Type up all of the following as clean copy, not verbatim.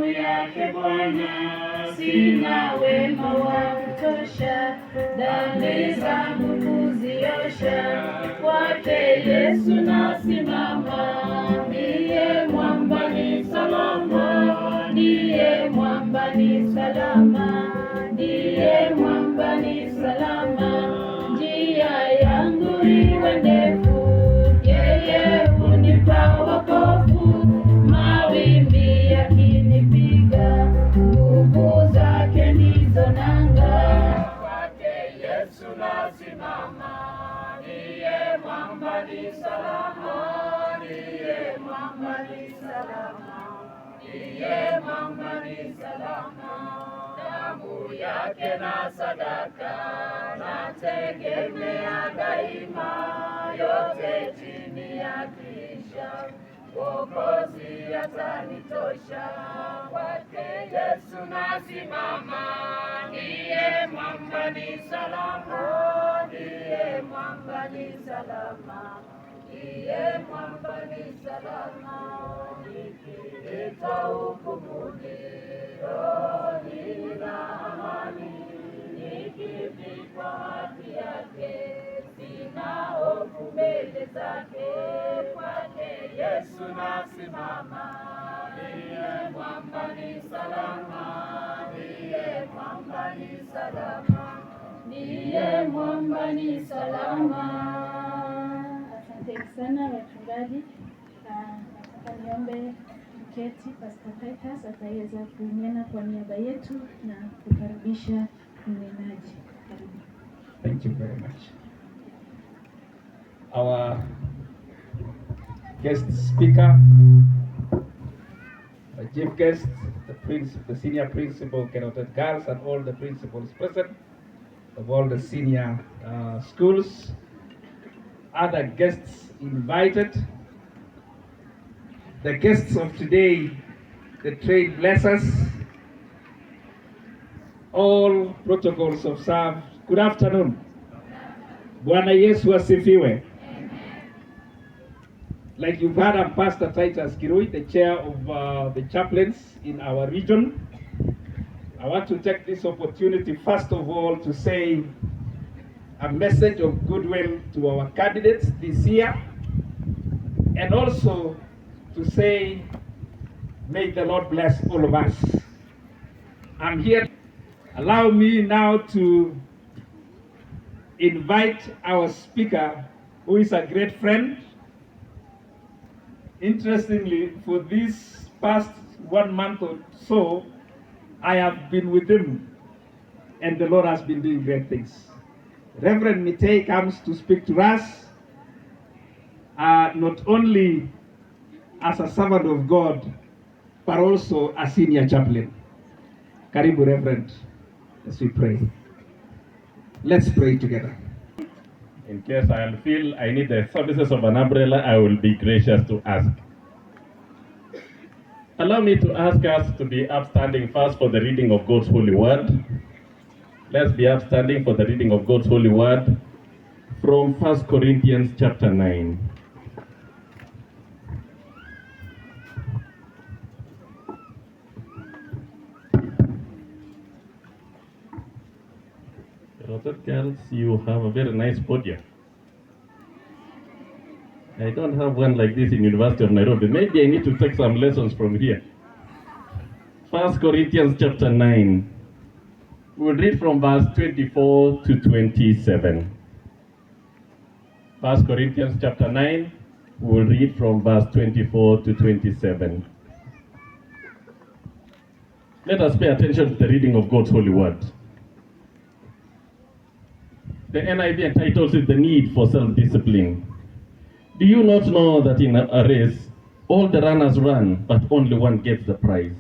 damu yake Bwana, sina wema wa kutosha, dhambi zangu kuziosha, kwake Yesu nasimama. Ndiye mwamba ni salama, ndiye mwamba ni salama, ndiye mwamba ni salama. Njia yangu iwe ndefu, yeye hunipa wokovu. Mawimbi yakinipiga, nguvu zake ndizo nanga. Kwake Yesu nasimama, ndiye mwamba ni salama, ndiye mwamba ni salama, ndiye mwamba ni salama. Damu yake na sadaka nategemea daima, yote chini ya kisha Mwokozi atanitosha. Kwake Yesu nasimama, ndiye mwamba ni salama, ndiye mwamba ni salama, ndiye mwamba ni salama. Nikiitwa hukumuni, rohoni nina amani, nikivikwa haki yake, sina hofu mbele zake. Kwake Yesu nasimama, ndiye mwamba ni salama, ndiye mwamba ni salama, ndiye mwamba ni salama. Asante sana wachungaji. Nataka niombe mketi. Pastor Titus ataweza kunena kwa niaba yetu na kukaribisha mnenaji. Karibu. Thank you very much. Our guest speaker, the chief guest, the senior principal, Kenotet Girls, and all the principals present of all the senior schools, other guests invited, the guests of today, the trade blessers, all protocols observed. Good afternoon. Bwana Yesu asifiwe. Like you've heard, I'm Pastor Titus Kirui, the chair of the chaplains in our region. I want to take this opportunity first of all to say a message of goodwill to our candidates this year, and also to say, may the Lord bless all of us. I'm here. Allow me now to invite our speaker, who is a great friend. Interestingly, for this past 1 month or so, I have been with him, and the Lord has been doing great things. Reverend Mitei comes to speak to us, not only as a servant of God, but also a senior chaplain. Karibu, Reverend, as we pray. Let's pray together. In case I feel I need the services of an umbrella, I will be gracious to ask. Allow me to ask us to be upstanding first for the reading of God's holy word. Let's be upstanding for the reading of God's holy word from 1 Corinthians chapter 9. Girls, you have a very nice podium. I don't have one like this in University of Nairobi. Maybe I need to take some lessons from here. 1 Corinthians chapter 9. We'll read from verse 24 to 27. 1 Corinthians chapter 9. We'll read from verse 24 to 27. Let us pay attention to the reading of God's holy word. The NIV entitles it The Need for Self-Discipline. Do you not know that in a race, all the runners run, but only one gets the prize?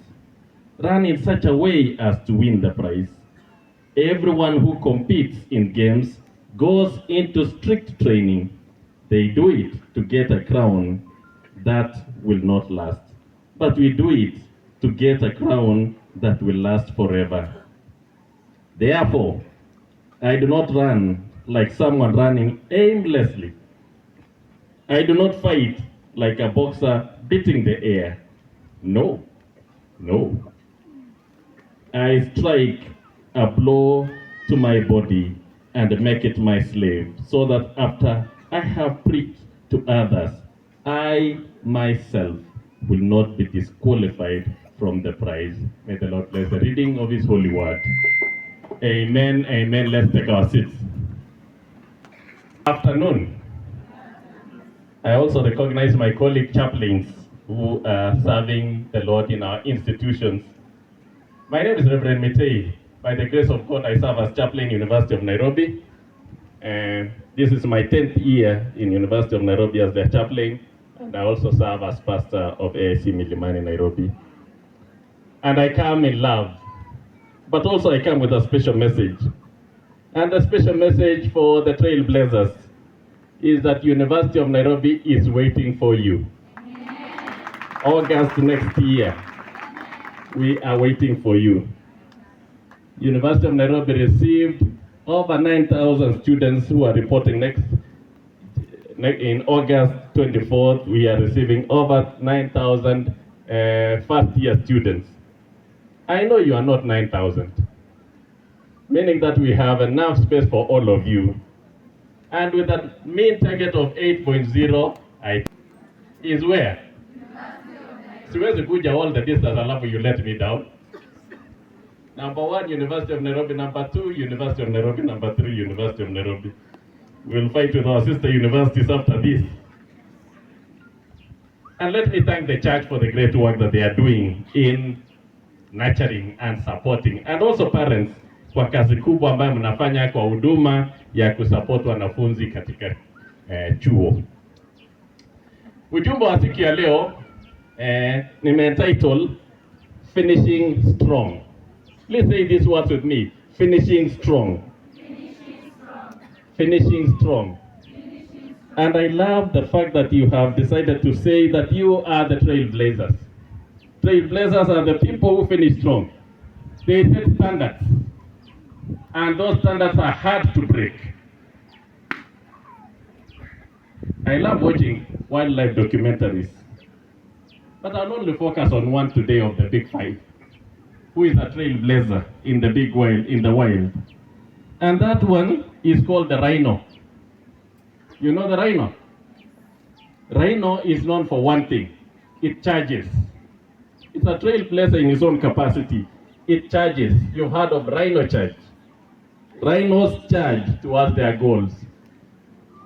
Run in such a way as to win the prize. Everyone who competes in games goes into strict training. They do it to get a crown that will not last. But we do it to get a crown that will last forever. Therefore, I do not run like someone running aimlessly. I do not fight like a boxer beating the air. No. No. I strike a blow to my body and make it my slave, so that after I have preached to others, I myself will not be disqualified from the prize. May the Lord bless the reading of His holy word. Amen, amen. Let's take our seats. Afternoon. I also recognize my colleague chaplains who are serving the Lord in our institutions. My name is Reverend Mitei. By the grace of God, I serve as chaplain in University of Nairobi. And this is my 10th year in University of Nairobi as their chaplain. And I also serve as pastor of AIC Milimani, Nairobi. And I come in love, but also I come with a special message. And the special message for the Trailblazers is that University of Nairobi is waiting for you. August next year, we are waiting for you. University of Nairobi received over 9,000 students who are reporting in August 24th. We are receiving over 9,000 first-year students. I know you are not 9,000, meaning that we have enough space for all of you. And with a main target of 8.0, is where? Siwezi kuja all the distance alafu you let me down. Number 1, University of Nairobi. Number 2, University of Nairobi. Number 3, University of Nairobi. We'll fight with our sister universities after this. And let me thank the church for the great work that they are doing in nurturing and supporting, and also parents kwa kazi kubwa ambayo mnafanya kwa huduma ya kusupport wanafunzi katika chuo. Ujumbe wa siku ya leo nimetitle Finishing Strong. Please say these words with me. Finishing strong. Finishing strong. Finishing strong. And I love the fact that you have decided to say that you are the Trailblazers. Trailblazers are the people who finish strong. They set standards, and those standards are hard to break. I love watching wildlife documentaries, but I'll only focus on one today of the big 5. Who is a trailblazer in the big wild, in the wild? And that one is called the rhino. You know the rhino? Rhino is known for one thing. It charges. It's a trailblazer in its own capacity. It charges. You've heard of rhino charge. Rhinos charge towards their goals.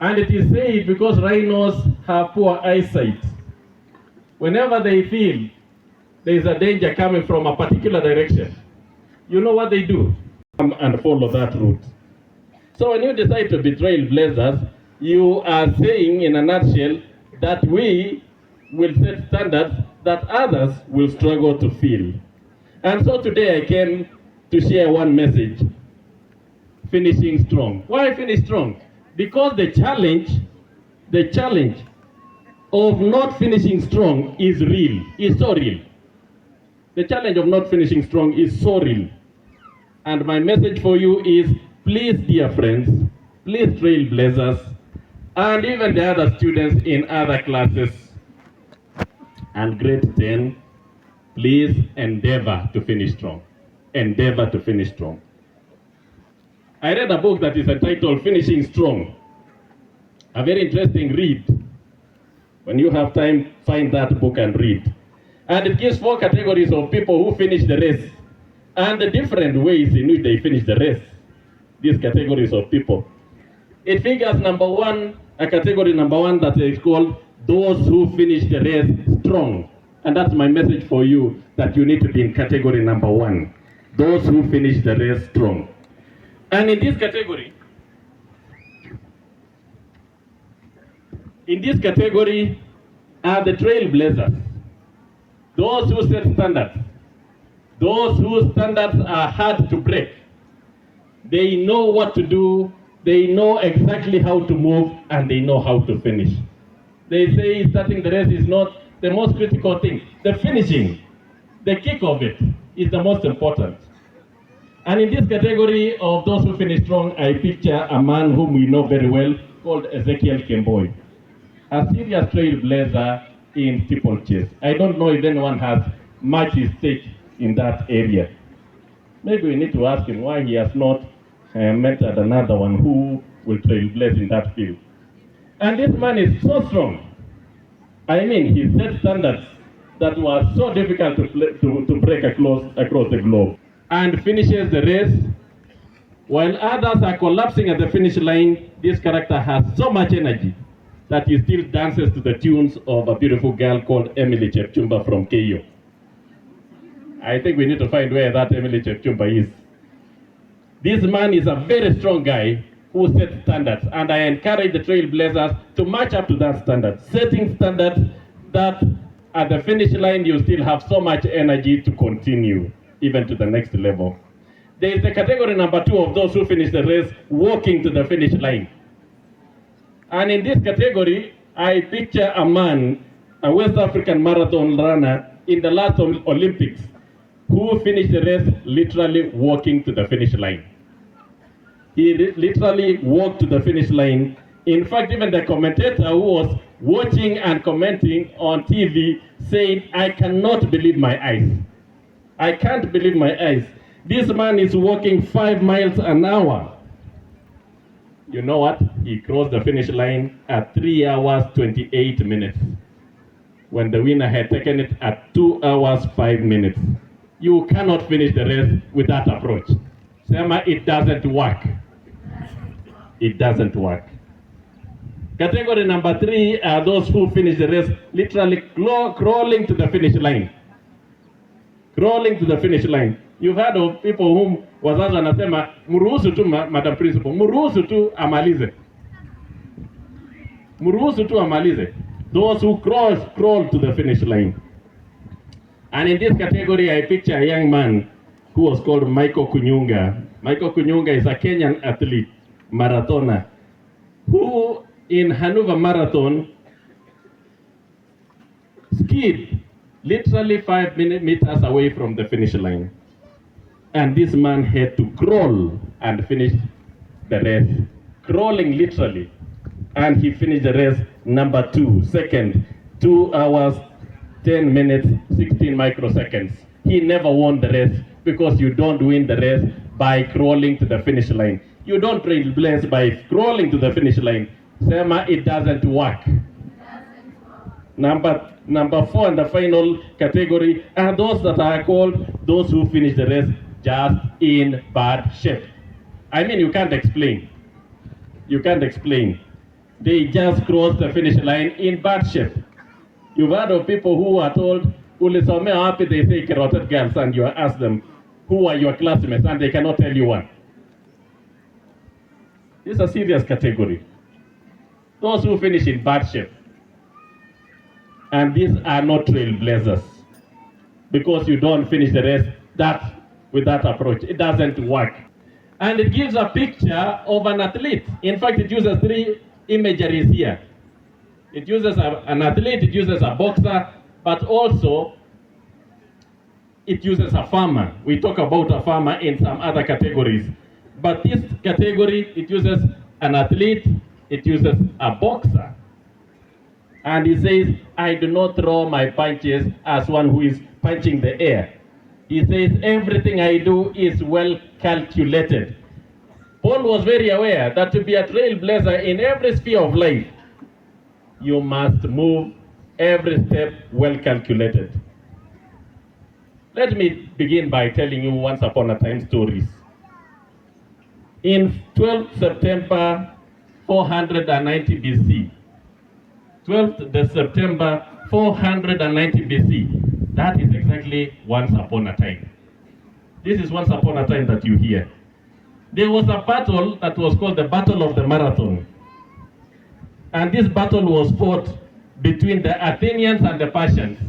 And it is said because rhinos have poor eyesight, whenever they feel there is a danger coming from a particular direction, you know what they do? And follow that route. So when you decide to be trailblazers, you are saying in a nutshell that we will set standards that others will struggle to fill. And so today I came to share one message: finishing strong. Why finish strong? Because the challenge of not finishing strong is real, is so real. The challenge of not finishing strong is so real. And my message for you is, please, dear friends, please, trailblazers, and even the other students in other classes and grade 10, please endeavor to finish strong. Endeavor to finish strong. I read a book that is entitled Finishing Strong. A very interesting read. When you have time, find that book and read. And it gives 4 categories of people who finish the race and the different ways in which they finish the race. These categories of people. It figures a category number 1 that is called those who finish the race strong. And that's my message for you, that you need to be in category number 1. Those who finish the race strong. And in this category are the trailblazers. Those who set standards. Those whose standards are hard to break. They know what to do, they know exactly how to move, and they know how to finish. They say starting the race is not the most critical thing. The finishing, the kick of it, is the most important. And in this category of those who finish strong, I picture a man whom we know very well, called Ezekiel Kemboi, a serious trailblazer in steeplechase. I don't know if anyone has match his state in that area. Maybe we need to ask him why he has not mentored another one who will trailblaze in that field. And this man is so strong. I mean, he set standards that were so difficult to break across the globe, and finishes the race. While others are collapsing at the finish line, this character has so much energy that he still dances to the tunes of a beautiful girl called Emily Chepchumba from KU. I think we need to find where that Emily Chepchumba is. This man is a very strong guy who sets standards, and I encourage the trailblazers to match up to that standard, setting standards that at the finish line you still have so much energy to continue even to the next level. There is the category number 2 of those who finish the race walking to the finish line. And in this category, I picture a man, a West African marathon runner in the last Olympics, who finished the race literally walking to the finish line. He literally walked to the finish line. In fact, even the commentator who was watching and commenting on TV said, "I cannot believe my eyes. I can't believe my eyes. This man is walking 5 miles an hour." You know what? He crossed the finish line at 3 hours 28 minutes, when the winner had taken it at 2 hours 5 minutes. You cannot finish the race with that approach. Sema, it doesn't work. It doesn't work. Category number 3 are those who finish the race literally crawling to the finish line. Crawling to the finish line. You've heard of people whom wazazi wanasema mruhusu tu Madam Principal, mruhusu tu amalize. Mruhusu tu amalize. Those who crawl to the finish line. And in this category, I picture a young man who was called Michael Kunyunga. Michael Kunyunga is a Kenyan athlete, marathoner, who in Hanover Marathon skied literally 5 meters away from the finish line. And this man had to crawl and finish the race, crawling literally. And he finished the race number 2, second, 2 hours, 10 minutes, 16 microseconds. He never won the race because you don't win the race by crawling to the finish line. You don't trailblaze by crawling to the finish line. Sema, it doesn't work. Number 4 and the final category are those that are called those who finish the race just in bad shape. I mean, you can't explain. You can't explain. They just cross the finish line in bad shape. You've heard of people who are told, "Ulisomea wapi?" They say carotid girls, and you ask them, "Who are your classmates?" and they cannot tell you one. This is a serious category. Those who finish in bad shape. And these are not trailblazers, because you don't finish the race with that approach. It doesn't work. And it gives a picture of an athlete. In fact, it uses 3 imageries here. It uses an athlete, it uses a boxer, but also it uses a farmer. We talk about a farmer in some other categories. But this category, it uses an athlete, it uses a boxer. And he says, "I do not throw my punches as one who is punching the air." He says, "Everything I do is well calculated." Paul was very aware that to be a trailblazer in every sphere of life, you must move every step well calculated. Let me begin by telling you once upon a time stories. In 12th September 490 BC, 12th September 490 BC, that is exactly once upon a time. This is once upon a time that you hear. There was a battle that was called the Battle of the Marathon. And this battle was fought between the Athenians and the Persians.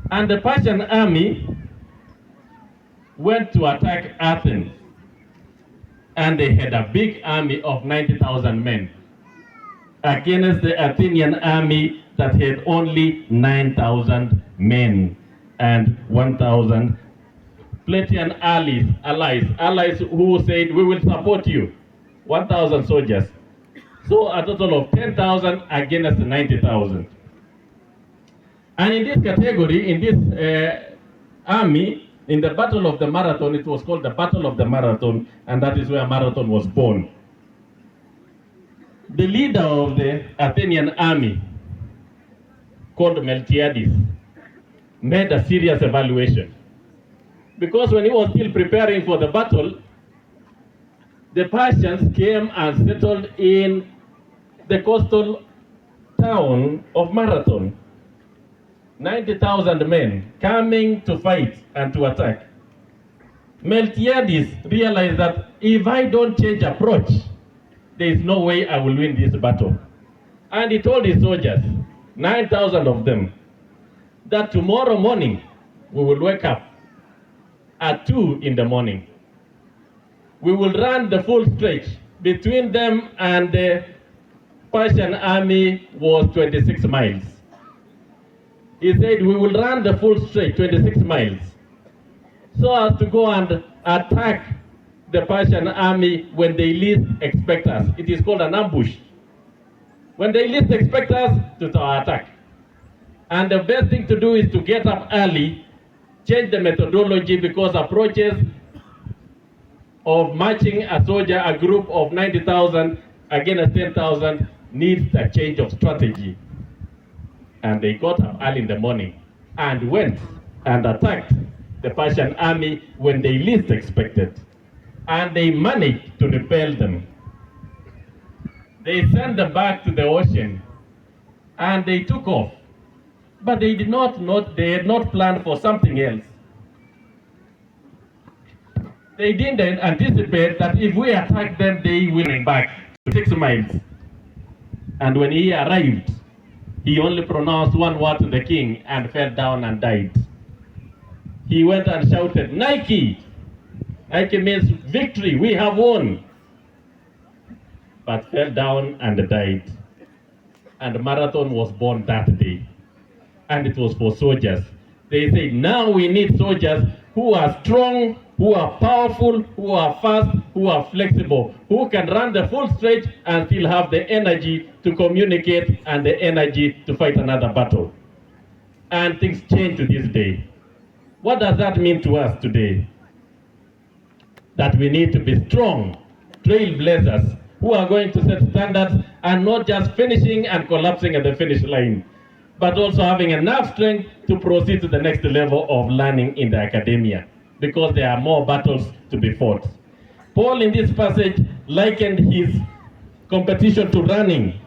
And the Persian army went to attack Athens. And they had a big army of 90,000 men against the Athenian army that had only 9,000 men and 1,000 Plataean allies who said, "We will support you." 1,000 soldiers. So a total of 10,000 against 90,000. And in this category, in this army, in the Battle of the Marathon, it was called the Battle of the Marathon, and that is where Marathon was born. The leader of the Athenian army, called Miltiades, made a serious evaluation. Because when he was still preparing for the battle, the Persians came and settled in the coastal town of Marathon. 90,000 men coming to fight and to attack. Miltiades realized that if I don't change approach, there is no way I will win this battle. And he told his soldiers, 9,000 of them, that tomorrow morning we will wake up at 2 in the morning. We will run the full stretch. Between them and the Persian army was 26 miles. He said, we will run the full stretch, 26 miles, so as to go and attack the Persian army when they least expect us. It is called an ambush. When they least expect us, to attack. And the best thing to do is to get up early, change the methodology, because approaches of marching a soldier, a group of 90,000 against 10,000, needs a change of strategy. And they got up early in the morning and went and attacked the Persian army when they least expected. And they managed to repel them. They sent them back to the ocean and they took off. But they had not planned for something else. They didn't anticipate that if we attack them, they will bring back 6 miles. And when he arrived, he only pronounced one word to the king and fell down and died. He went and shouted, Nike! Nike means victory, we have won. But fell down and died. And Marathon was born that day. And it was for soldiers. They said, now we need soldiers who are strong, who are powerful, who are fast, who are flexible, who can run the full stretch and still have the energy to communicate and the energy to fight another battle. And things change to this day. What does that mean to us today? That we need to be strong, trailblazers, who are going to set standards and not just finishing and collapsing at the finish line, but also having enough strength to proceed to the next level of learning in the academia, because there are more battles to be fought. Paul in this passage likened his competition to running.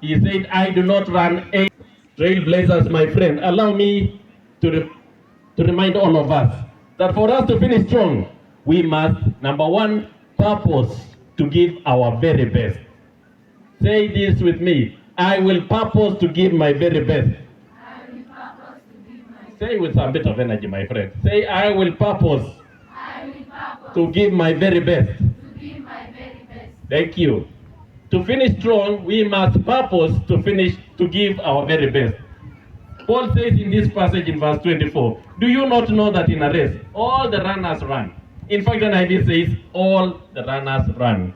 He said, I do not run a trailblazers, my friend. Allow me to remind all of us that for us to finish strong, we must, number one, purpose to give our very best. Say this with me. I will purpose to give my very best. I will purpose to give my Say with a bit of energy, my friend. Say, I will purpose to give my very best. Thank you. To finish strong, we must purpose to give our very best. Paul says in this passage in verse 24, do you not know that in a race, all the runners run? In fact, the NIV says, all the runners run.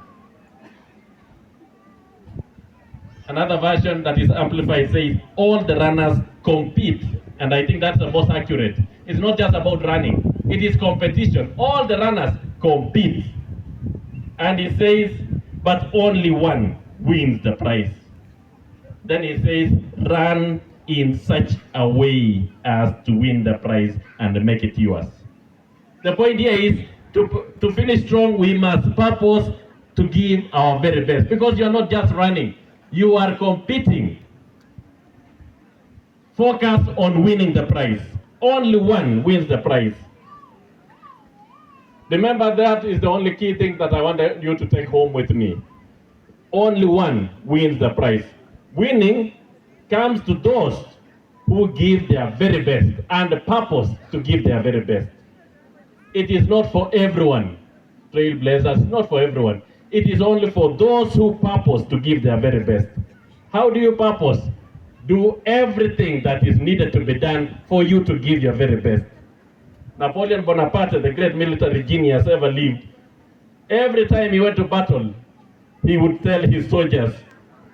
Another version that is amplified says, all the runners compete. And I think that's the most accurate. It's not just about running. It is competition. All the runners compete. And he says, but only one wins the prize. Then he says, run in such a way as to win the prize and make it yours. The point here is, to finish strong, we must purpose to give our very best. Because you're not just running. You are competing. Focus on winning the prize. Only one wins the prize. Remember, that is the only key thing that I want you to take home with me. Only one wins the prize. Winning comes to those who give their very best and purpose to give their very best. It is not for everyone. Trailblazers, not for everyone. It is only for those who purpose to give their very best. How do you purpose? Do everything that is needed to be done for you to give your very best. Napoleon Bonaparte, the great military genius ever lived, every time he went to battle, he would tell his soldiers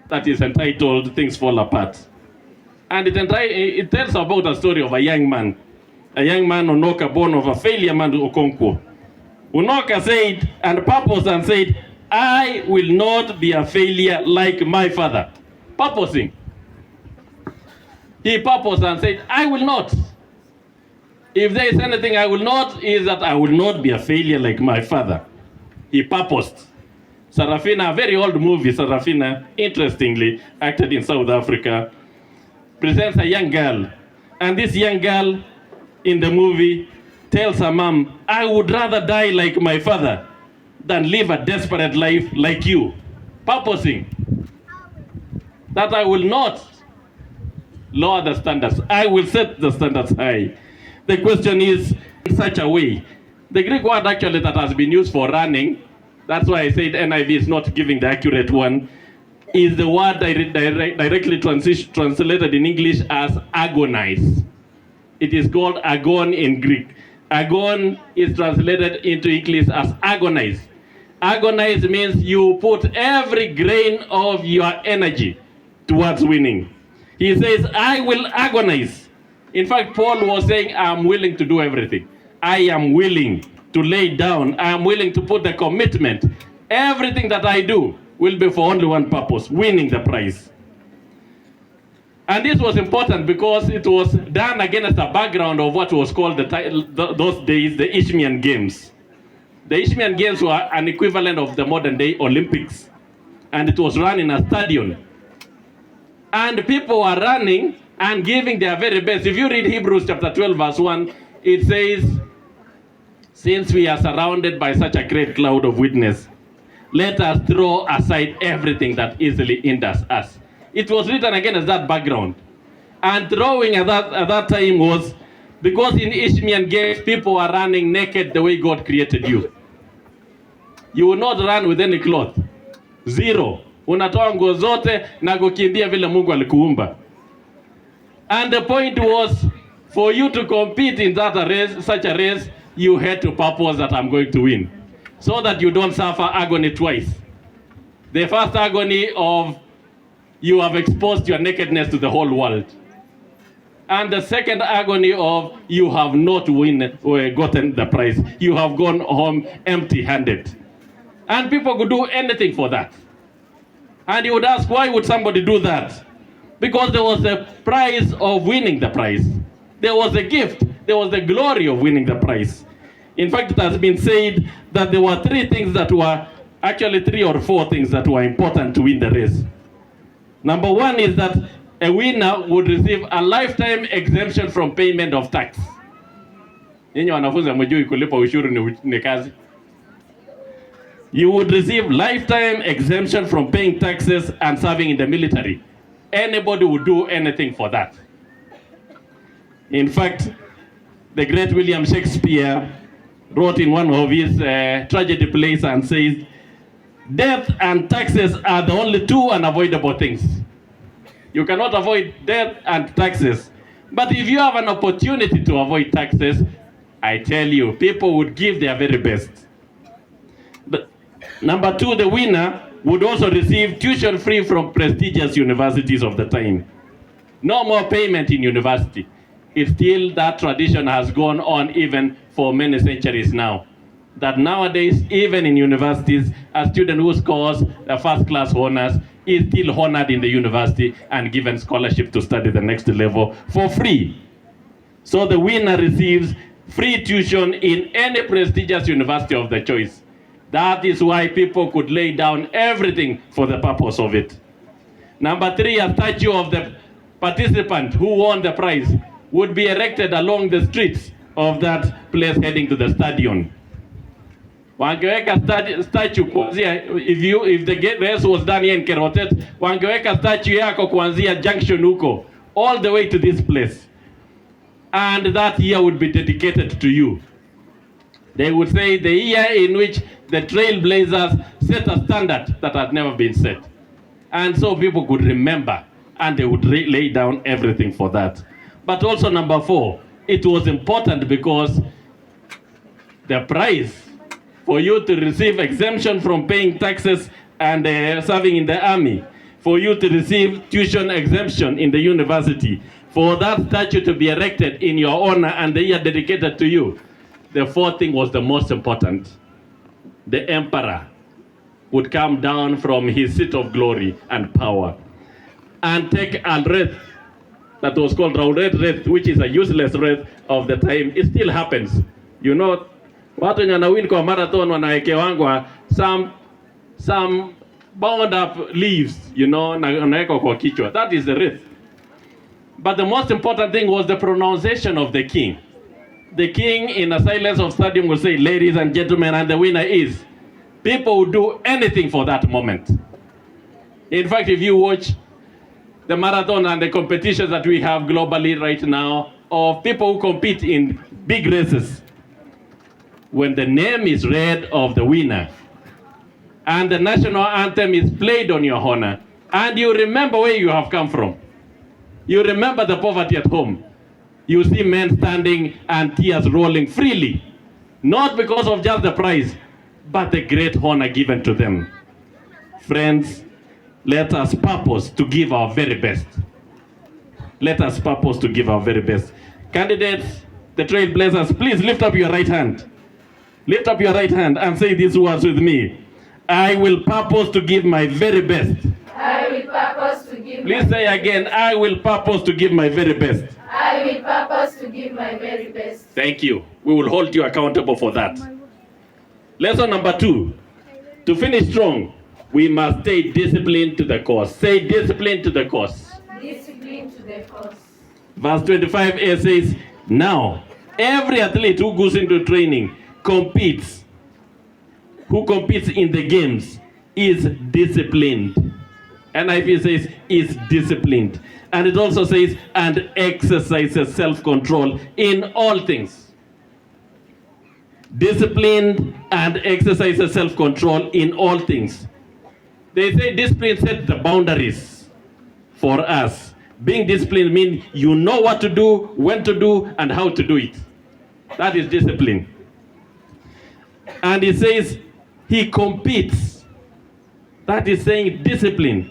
that is entitled Things Fall Apart. And it tells about a story of a young man, Unoka, born of a failure man, Okonkwo. Unoka said and purposed and said, I will not be a failure like my father. Purposing. He purposed and said, I will not. If there is anything I will not, is that I will not be a failure like my father. He purposed. Sarafina, a very old movie, Sarafina, interestingly, acted in South Africa, presents a young girl. And this young girl in the movie tells her mom, I would rather die like my father than live a desperate life like you. Purposing that I will not lower the standards. I will set the standards high. The question is in such a way. The Greek word actually that has been used for running, that's why I said NIV is not giving the accurate one, is the word directly translated in English as agonize. It is called agon in Greek. Agon is translated into English as agonize. Agonize means you put every grain of your energy towards winning. He says, I will agonize. In fact, Paul was saying, I'm willing to do everything. I am willing to lay down. I am willing to put the commitment. Everything that I do will be for only one purpose, winning the prize. And this was important because it was done against a background of what was called those days the Isthmian Games. The Isthmian Games were an equivalent of the modern day Olympics. And it was run in a stadium. And people were running and giving their very best. If you read Hebrews chapter 12 verse 1, it says, since we are surrounded by such a great cloud of witness, let us throw aside everything that easily hinders us. It was written again as that background. And throwing at that time was because in Isthmian Games, people were running naked the way God created you. You will not run with any cloth. Zero. Unatoa nguo zote na kukimbia vile Mungu alikuumba. And the point was, for you to compete in that race, such a race, you had to purpose that I'm going to win. So that you don't suffer agony twice. The first agony of you have exposed your nakedness to the whole world. And the second agony of you have not gotten the prize. You have gone home empty-handed. And people could do anything for that. And you would ask, why would somebody do that? Because there was a prize of winning the prize. There was a gift. There was the glory of winning the prize. In fact, it has been said that there were three or four things that were important to win the race. Number one is that a winner would receive a lifetime exemption from payment of tax. Nyinyi wanafunzi hamjui kulipa ushuru ni kazi. You would receive lifetime exemption from paying taxes and serving in the military. Anybody would do anything for that. In fact, the great William Shakespeare wrote in one of his tragedy plays and says, death and taxes are the only two unavoidable things. You cannot avoid death and taxes. But if you have an opportunity to avoid taxes, I tell you, people would give their very best. But number two, the winner would also receive tuition free from prestigious universities of the time. No more payment in university. It's still that tradition has gone on even for many centuries now. That nowadays, even in universities, a student who scores a first-class honors is still honored in the university and given scholarship to study the next level for free. So the winner receives free tuition in any prestigious university of their choice. That is why people could lay down everything for the purpose of it. Number three, a statue of the participant who won the prize would be erected along the streets of that place heading to the stadium. Wangeweka statue kuanzia, if the race was done here in Kerotet, wangeweka statue yako kuanzia junction huko all the way to this place. And that year would be dedicated to you. They would say the year in which the trailblazers set a standard that had never been set. And so people could remember and they would lay down everything for that. But also number four, it was important because the prize for you to receive exemption from paying taxes and serving in the army, for you to receive tuition exemption in the university, for that statue to be erected in your honor and the year dedicated to you. The fourth thing was the most important. The emperor would come down from his seat of glory and power and take a wreath that was called Raudet wreath, which is a useless wreath of the time. It still happens. You know, watu wenye wanawin kwa marathon wanawekewangwa some bound up leaves, you know, na wanawekwa kwa kichwa. That is the wreath. But the most important thing was the pronunciation of the king. The king, in a silence of stadium, will say, ladies and gentlemen, and the winner is. People will do anything for that moment. In fact, if you watch the marathon and the competitions that we have globally right now, of people who compete in big races, when the name is read of the winner, and the national anthem is played on your honor, and you remember where you have come from, you remember the poverty at home, you see men standing and tears rolling freely, not because of just the prize, but the great honor given to them. Friends, let us purpose to give our very best. Let us purpose to give our very best. Candidates, the trailblazers, please lift up your right hand. Lift up your right hand and say these words with me. I will purpose to give my very best. I will purpose to give. Please say again, I will purpose to give my very best. I will purpose to give my very best. Thank you. We will hold you accountable for that. Lesson number 2. To finish strong, we must stay disciplined to the course. Say discipline to the course. Discipline to the course. Verse 25a says, now, every athlete who goes into training competes, who competes in the games is disciplined. NIV says is disciplined. And it also says, and exercises self-control in all things. Disciplined and exercises self-control in all things. They say discipline sets the boundaries for us. Being disciplined means you know what to do, when to do, and how to do it. That is discipline. And he says he competes. That is saying discipline.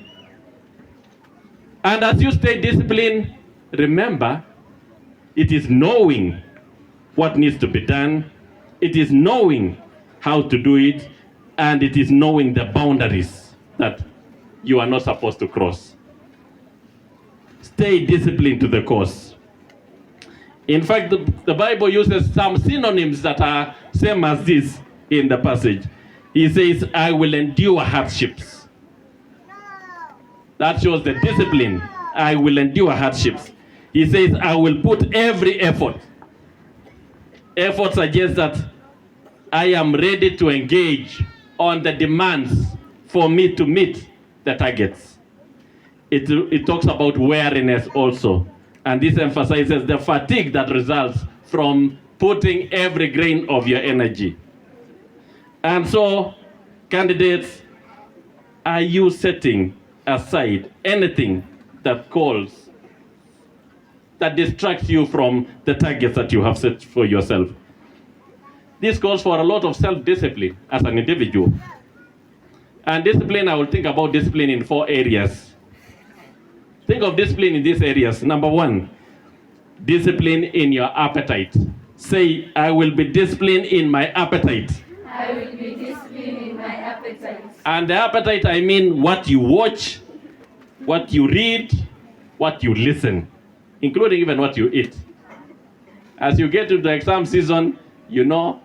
And as you stay disciplined, remember, it is knowing what needs to be done, it is knowing how to do it, and it is knowing the boundaries that you are not supposed to cross. Stay disciplined to the course. In fact, the Bible uses some synonyms that are same as this in the passage. He says, I will endure hardships. That shows the discipline. I will endure hardships. He says, I will put every effort. Effort suggests that I am ready to engage on the demands for me to meet the targets. It talks about weariness also. And this emphasizes the fatigue that results from putting every grain of your energy. And so, candidates, are you setting aside anything that distracts you from the targets that you have set for yourself? This calls for a lot of self-discipline as an individual. And discipline, I will think about discipline in 4 areas. Think of discipline in these areas. Number 1, discipline in your appetite. Say, I will be disciplined in my appetite. I will be disciplined in my appetite. And the appetite, I mean what you watch, what you read, what you listen, including even what you eat. As you get into the exam season, you know,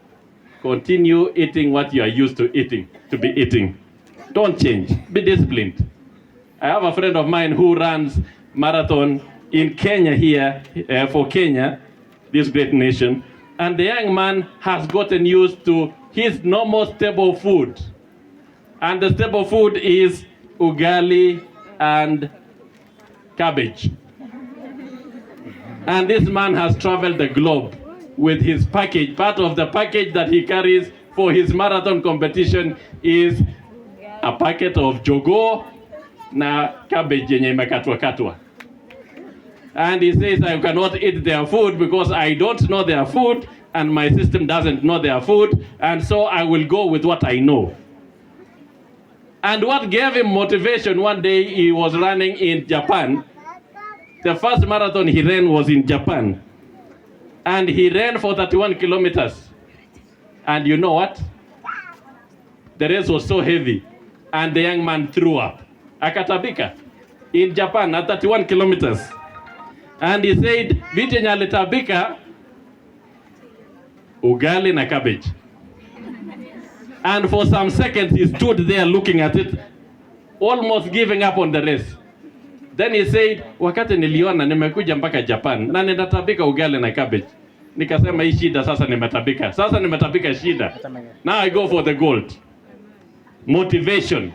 continue eating what you are used to be eating. Don't change. Be disciplined. I have a friend of mine who runs marathon in Kenya here, for Kenya, this great nation. And the young man has gotten used to his normal staple food. And the staple food is ugali and cabbage. And this man has traveled the globe with his package. Part of the package that he carries for his marathon competition is a packet of jogoo na cabbage yenye imekatwa katwa. And he says, I cannot eat their food because I don't know their food and my system doesn't know their food, and so I will go with what I know. And what gave him motivation, one day he was running in Japan. The first marathon he ran was in Japan. And he ran for 31 kilometers. And you know what? The race was so heavy. And the young man threw up. Akatabika. In Japan at 31 kilometers. And he said, vitu yenye alitabika, ugali na cabbage. And for some seconds he stood there looking at it, almost giving up on the race. Then he said, wakati niliona nimekuja mpaka Japan na ninatabika ugali na cabbage. Nikasema hii shida sasa nimetabika. Sasa nimetabika shida. Now I go for the gold. Motivation.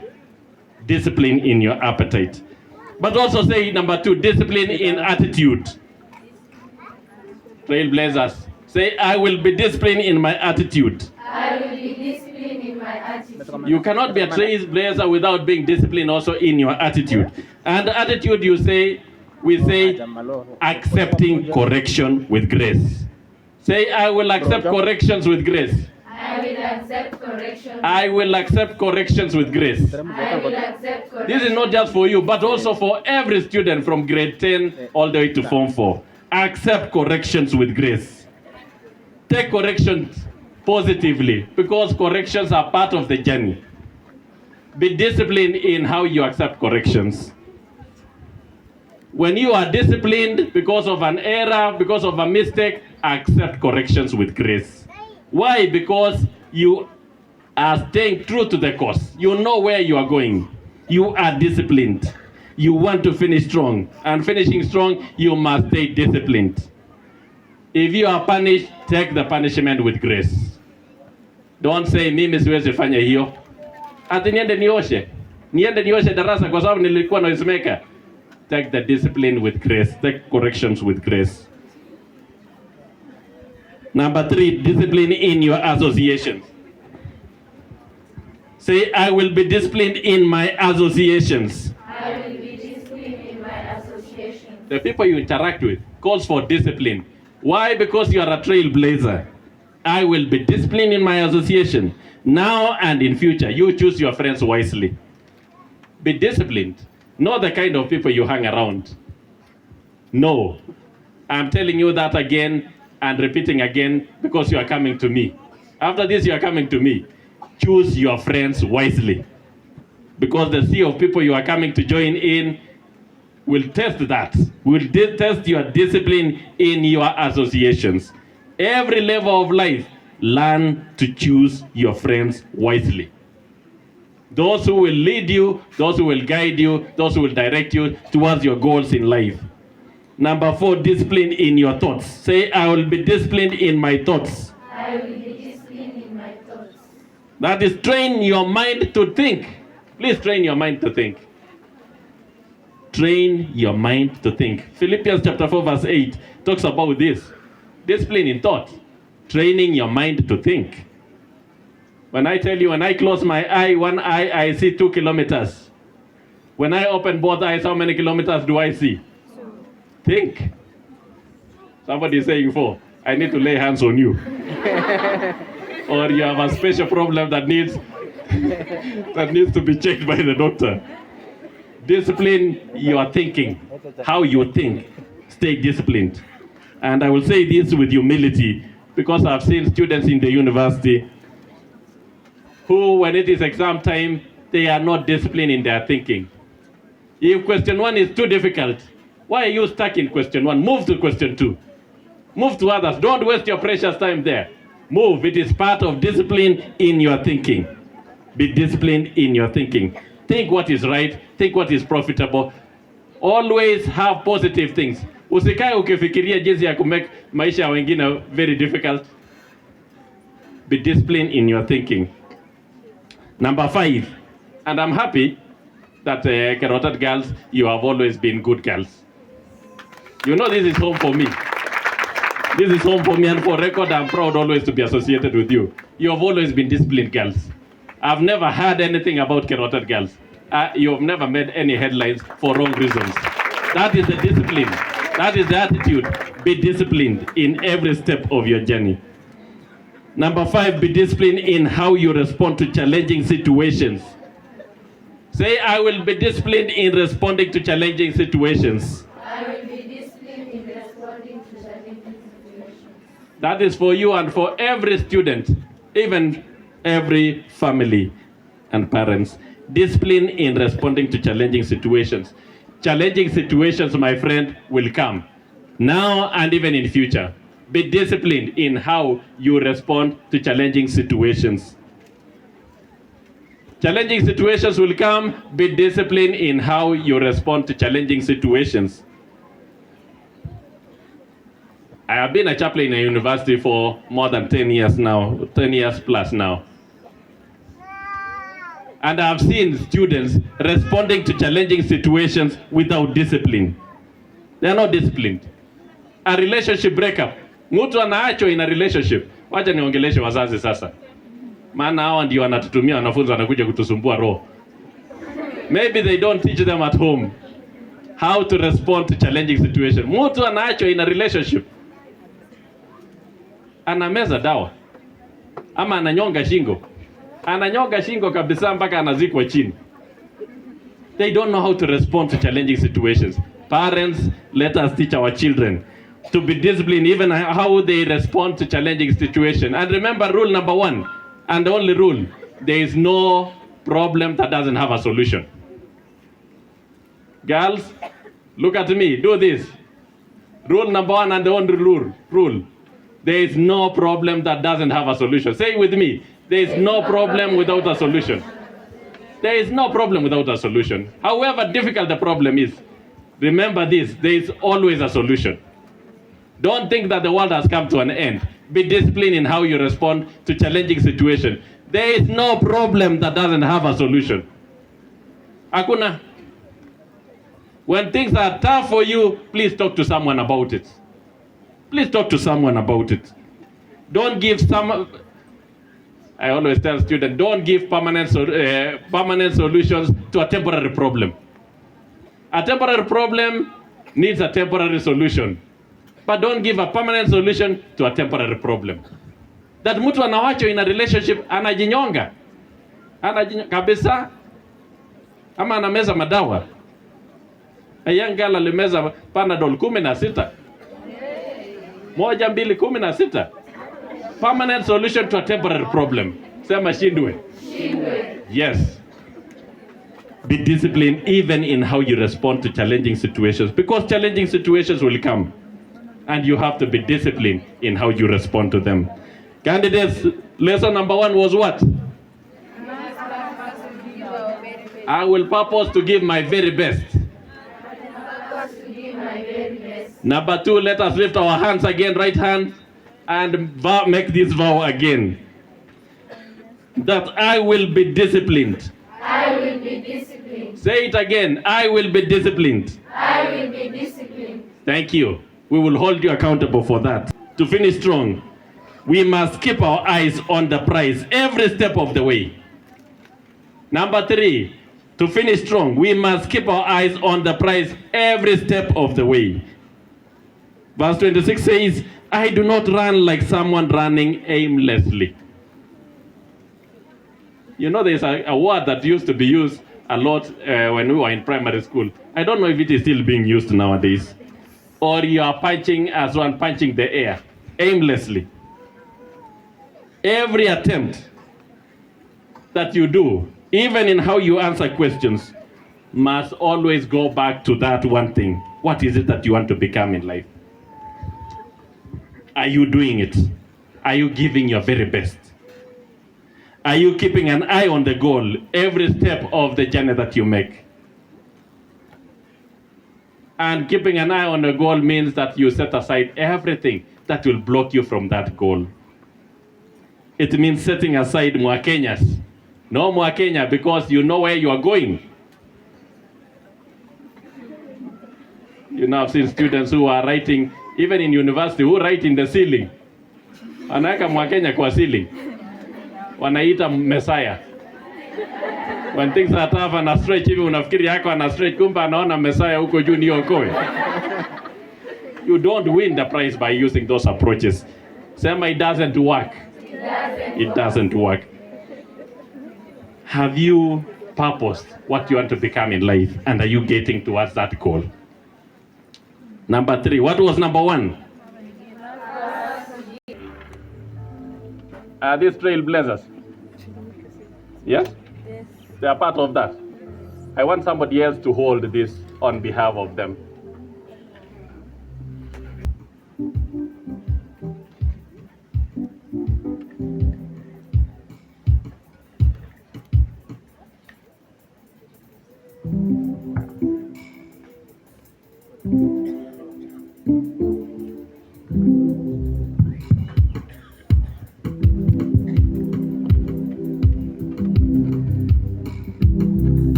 Discipline in your appetite. But also say number 2, discipline in attitude. Trailblazers, say I will be disciplined in my attitude. I will be disciplined in my attitude. You cannot be a trailblazer without being disciplined also in your attitude. And attitude we say accepting correction with grace. Say I will accept corrections with grace. I will accept correction. I will accept corrections with grace. I will accept correction. This is not just for you, but also for every student from grade 10 all the way to Form 4. Accept corrections with grace. Take corrections positively, because corrections are part of the journey. Be disciplined in how you accept corrections. When you are disciplined because of an error, because of a mistake, accept corrections with grace. Why? Because you are staying true to the course. You know where you are going. You are disciplined. You want to finish strong. And finishing strong, you must stay disciplined. If you are punished, take the punishment with grace. Don't say, mimi siwezi fanya hiyo. Ati niende nioshe darasa kwa sababu nilikuwa noisemaker. Take the discipline with grace. Take corrections with grace. Number 3, discipline in your associations. Say, I will be disciplined in my associations. I will be disciplined in my association. The people you interact with calls for discipline. Why? Because you are a trailblazer. I will be disciplined in my association. Now and in future, you choose your friends wisely. Be disciplined. Know the kind of people you hang around. No. I'm telling you that again and repeating again because you are coming to me. After this, you are coming to me. Choose your friends wisely. Because the sea of people you are coming to join in will test that. Will test your discipline in your associations. Every level of life, learn to choose your friends wisely. Those who will lead you, those who will guide you, those who will direct you towards your goals in life. Number 4, discipline in your thoughts. Say, I will be disciplined in my thoughts. I will be disciplined in my thoughts. That is, train your mind to think. Please train your mind to think. Train your mind to think. Philippians chapter 4 verse 8 talks about this. Discipline in thought. Training your mind to think. When I tell you, when I close my eye, one eye, I see 2 kilometers. When I open both eyes, how many kilometers do I see? Think. Somebody is saying 4. I need to lay hands on you. Or you have a special problem that needs to be checked by the doctor. Discipline your thinking. How you think. Stay disciplined. And I will say this with humility, because I've seen students in the university who, when it is exam time, they are not disciplined in their thinking. If question 1 is too difficult, why are you stuck in question 1? Move to question 2. Move to others. Don't waste your precious time there. Move. It is part of discipline in your thinking. Be disciplined in your thinking. Think what is right. Think what is profitable. Always have positive things. Usikae ukifikiria jinsi ya kumake maisha wengine very difficult. Be disciplined in your thinking. Number 5, and I'm happy that Carotid girls, you have always been good girls. You know this is home for me. This is home for me, and for record, I'm proud always to be associated with you. You have always been disciplined girls. I've never heard anything about Carotid girls. You have never made any headlines for wrong reasons. That is the discipline. That is the attitude. Be disciplined in every step of your journey. Number 5, be disciplined in how you respond to challenging situations. Say, I will be disciplined in responding to challenging situations. I will be disciplined in responding to challenging situations. That is for you and for every student, even every family and parents. Discipline in responding to challenging situations. Challenging situations, my friend, will come now and even in future. Be disciplined in how you respond to challenging situations. Challenging situations will come. Be disciplined in how you respond to challenging situations. I have been a chaplain in a university for more than 10 years now, 10 years plus now. And I have seen students responding to challenging situations without discipline. They are not disciplined. A relationship breakup. Mtu anaachwa in a relationship. Wacha niongeleshe wazazi sasa. Maana hawa ndio wanatutumia wanafunzi wanakuja kutusumbua roho. Maybe they don't teach them at home how to respond to challenging situations. Mtu anaachwa in a relationship. Anameza dawa. Ama ananyonga shingo. Ananyonga shingo kabisa mpaka anazikwa chini. They don't know how to respond to challenging situations. Parents, let us teach our children to be disciplined even how they respond to challenging situations. And remember rule number 1 and the only rule, there is no problem that doesn't have a solution. Girls, look at me, do this. Rule number 1 and the only rule. There is no problem that doesn't have a solution. Say it with me. There is no problem without a solution. There is no problem without a solution. However difficult the problem is, remember this, there is always a solution. Don't think that the world has come to an end. Be disciplined in how you respond to challenging situations. There is no problem that doesn't have a solution. Hakuna. When things are tough for you, please talk to someone about it. Please talk to someone about it. Don't give I always tell students, don't give permanent solutions to a temporary problem. A temporary problem needs a temporary solution. But don't give a permanent solution to a temporary problem. That mtu anawacho in a relationship anajinyonga. Kabisa. Ama anameza madawa. A young girl alimeza Panadol 16. 16. Permanent solution to a temporary problem. Sema shindwe. Yes. Be disciplined even in how you respond to challenging situations, because challenging situations will come and you have to be disciplined in how you respond to them. Candidates, lesson number 1 was what? I will purpose to give my very best. Number 2, let us lift our hands again, right hand, and make this vow again. That I will be disciplined. I will be disciplined. Say it again. I will be disciplined. I will be disciplined. Thank you. We will hold you accountable for that. To finish strong, we must keep our eyes on the prize every step of the way. Number 3, to finish strong, we must keep our eyes on the prize every step of the way. Verse 26 says, I do not run like someone running aimlessly. You know, there's a word that used to be used a lot when we were in primary school. I don't know if it is still being used nowadays. Or you are punching as one punching the air, aimlessly. Every attempt that you do, even in how you answer questions, must always go back to that one thing. What is it that you want to become in life? Are you doing it? Are you giving your very best? Are you keeping an eye on the goal every step of the journey that you make? And keeping an eye on the goal means that you set aside everything that will block you from that goal. It means setting aside Mwakenyas. No Mwakenya, because you know where you are going. You know, I've seen students who are writing, even in university, who write in the ceiling. Wanaweka Mwakenya kwa ceiling. Wanaita Messiah. When things are tough and stretch, hivi unafikiri yako ana stretch, kumbe anaona Messiah huko juu niokoe. You don't win the prize by using those approaches. Sema it doesn't work. It doesn't work. Have you purpose, what you want to become in life, and are you getting towards that goal? Number 3, what was number 1? Are these trailblazers? Yes? Yes. They are part of that. I want somebody else to hold this on behalf of them.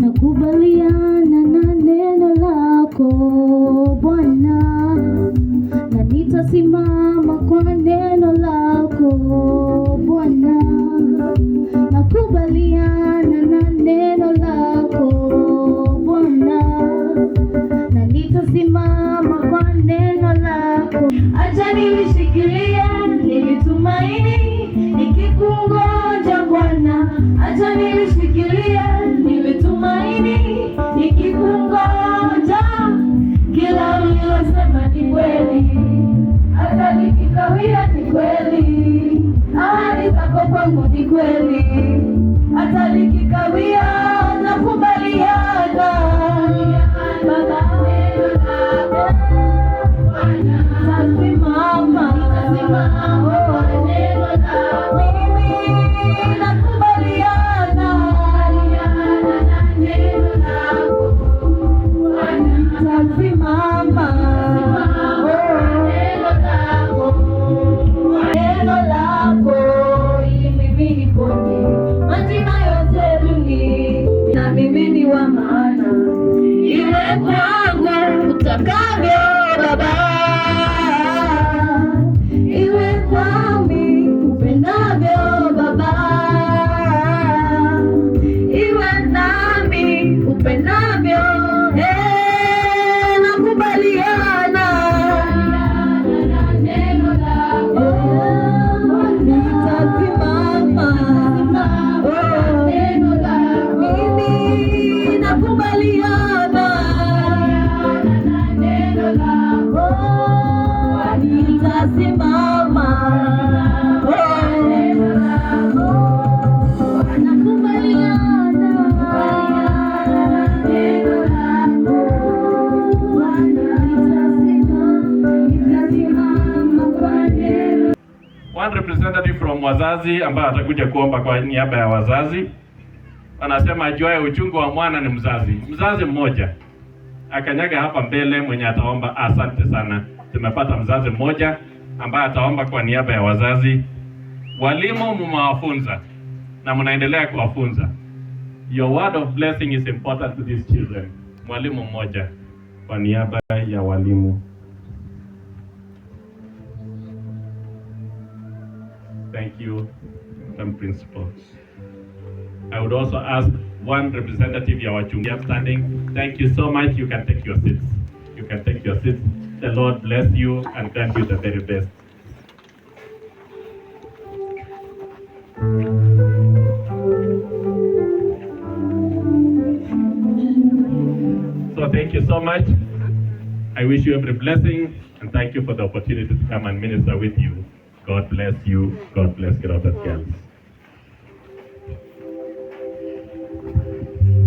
Nakubaliana na neno lako Bwana, na nitasimama kwa neno lako Bwana. Nakubaliana na neno lako Bwana, na nitasimama kwa neno lako. Acha nilishikilie, nilitumaini nikikungoja Bwana. Acha nilishikilie, nimetumaini nikikungoja. Kila ulilosema ni kweli, hata nikikawia ni kweli. Ahadi zako kwangu ni kweli, hata nikikawia nakubaliana. Baba, nitasimama kwa neno lako. Mimi nakubaliana na neno lako. Nitasimama kwa neno lako. Neno lako ili mimi nipone majina yote duni, na mimi ni wa maana. Iwe kwangu utakavyo Baba, iwe kwami upendavyo Baba, iwe nami upendavyo. Nakubaliana na neno lako. Nitasimama kwa neno lako. Mimi nakubaliana na neno lako. Nitasimama kwa neno lako. Nakubaliana na neno lako. Nitasimama kwa neno. One representative from wazazi ambaye atakuja kuomba kwa niaba ya wazazi anasema ajuaye uchungu wa mwana ni mzazi. Mzazi mmoja akanyaga hapa mbele mwenye ataomba. Asante sana, tumepata mzazi mmoja ambaye ataomba kwa niaba ya wazazi. Walimu mmewafunza na mnaendelea kuwafunza. Your word of blessing is important to these children. Mwalimu mmoja kwa niaba ya walimu. Thank you, some principals. I would also ask one representative ya wachungaji standing. Thank you so much. You can take your seats. You can take your seats. The Lord bless you and grant you the very best. So thank you so much. I wish you every blessing and thank you for the opportunity to come and minister with you. God bless you. God bless Robert Girls.